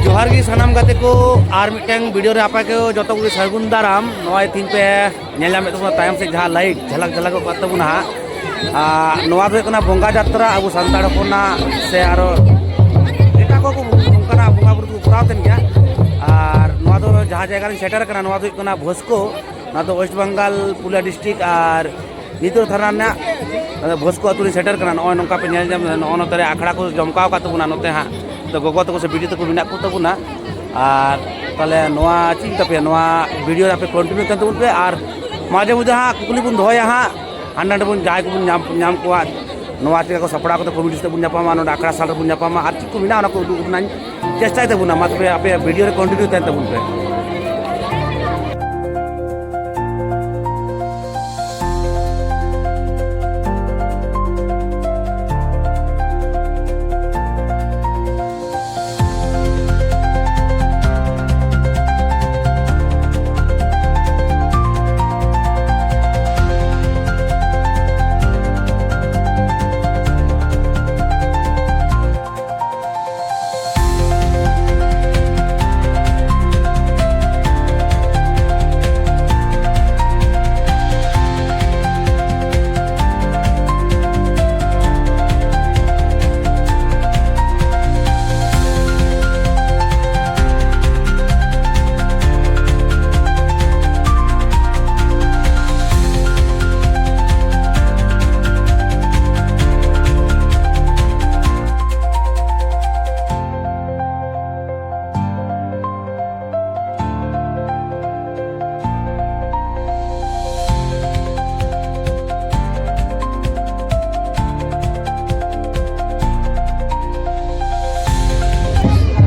जोहार गी सनाम गाते को आर मिटन वीडियो रे आपा के जतो को सरगुन दाराम नोय तीन पे नेलामे तो तायम से जहां लाइट झलक झलक को तबुना नोवा दो कना बोंगा यात्रा अब संताड़ कोना से आरो एटा को कना बोंगा बुरु को पुरातन गया और नोवा दो जहां जगह रे सेटर कना नोवा दो कना भोसको ना तो वेस्ट बंगाल पुलिया डिस्ट्रिक्ट और नितो थाना ना भोसको अतुरी सेटर कना नोय नोका पे नेल जम नोन तरे आखड़ा को जमकाव का तबुना नोते हां तो गोगो तक से वीडियो तक बिना को तबुना और ताले नोआ चिंग तपे नोआ वीडियो पे कंटिन्यू करते बुन पे और माजे मुझे हाँ कुकुली बुन धोया हाँ हांडा बुन जाय को बुन नाम को नोआ चिका को सपड़ा को कमिटी से बुन जापामा नो आखड़ा साल बुन जापामा और चिक को बिना ना को उदुना चेष्टा ते बुना मत पे आपे वीडियो रे कंटिन्यू करते बुन पे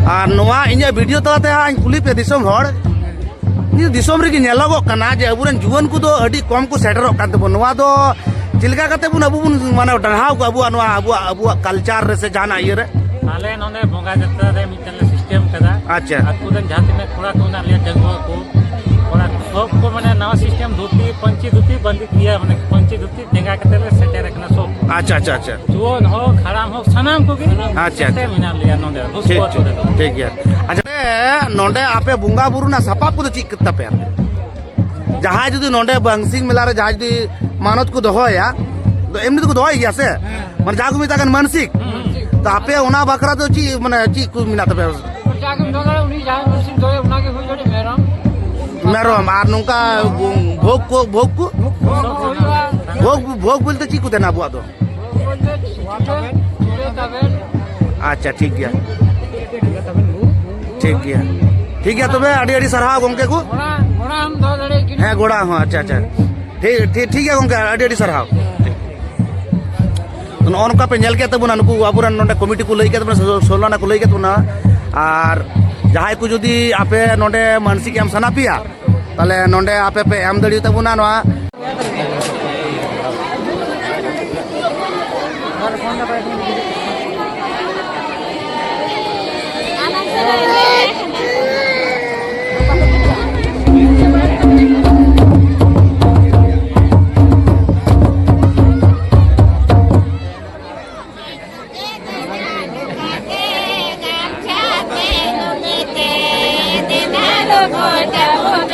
और नोआ इन्या वीडियो तलाते हाँ कुली पे दिसम हर दिसम रे नेलोगो कना जे अबुरन जुवन को दो अडी कम को सेटरो कान तबो नोआ दो चिलका कते बुन अबु बुन माने डहाव को अबु नोआ अबु कल्चर रे से जाना ये रे आले नोने बोंगा जत्रा रे मिटल सिस्टम कदा अच्छा अकुदन जाति में थोड़ा को ना ले जंगो को थोड़ा सब को माने नवा सिस्टम धोती पंची धोती बंदी किया माने पंची धोती देगा कते ले सेटे रखना सब अच्छा अच्छा अच्छा जुवन हो खराम हो सनाम को के अच्छा अच्छा मिना लिया नोने ठीक है अच्छा नोंडे आपे बुंगा बुरु ना सपाप को चिक कत्ता पे जहां जुदी नोंडे बंसिंग मिला रे जहां जुदी मानत को दोया तो एमनी तो दोय गया से माने जागु मितागन मानसिक तो आपे ओना बकरा तो ची माने ची को मिना तबे जागु दोगड़ा उनी जहां मानसिक दोय उना के हो जोड़ी मेरम आर नोंका भोग को भोग बोलते ची को देना बुआ दो अच्छा ठीक गया ठीक है तबे अड़ी अड़ी सरहा गोंके को घोड़ा हम दो लड़े की है घोड़ा हां अच्छा अच्छा ठीक है गोंके अड़ी अड़ी सरहा तो नोनका पे नेल के तबुना नुकु आबुरन नोंडे कमिटी को लई के तबना सोलाना को लई के तबना और जहां को जदी आपे नोंडे मानसिक एम सना पिया ताले नोंडे आपे पे एम दड़ी तबुना नोआ Hãy subscribe cho kênh Ghiền Mì Gõ để không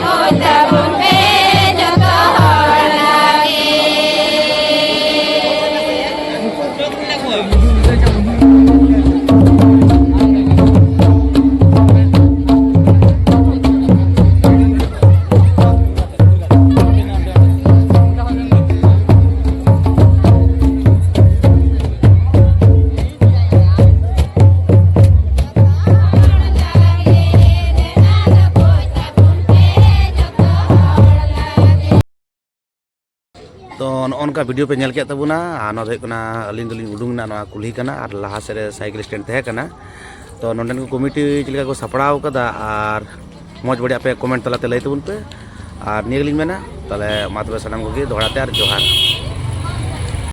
bỏ lỡ तो नौका वीडियो पे नेल के तबुना अलिंग दोलिंग उडुंगना नवा कुल्ही कना और लहा से साइकिल स्टैंड तहे कना तो नोंडेन को कमिटी चिलका को सपड़ाव कदा और मौज बढ़िया पे कमेंट तलाते लई तबुन पे और निगलिंग मेना तले मातबे सनाम को दोहराते और जोहार।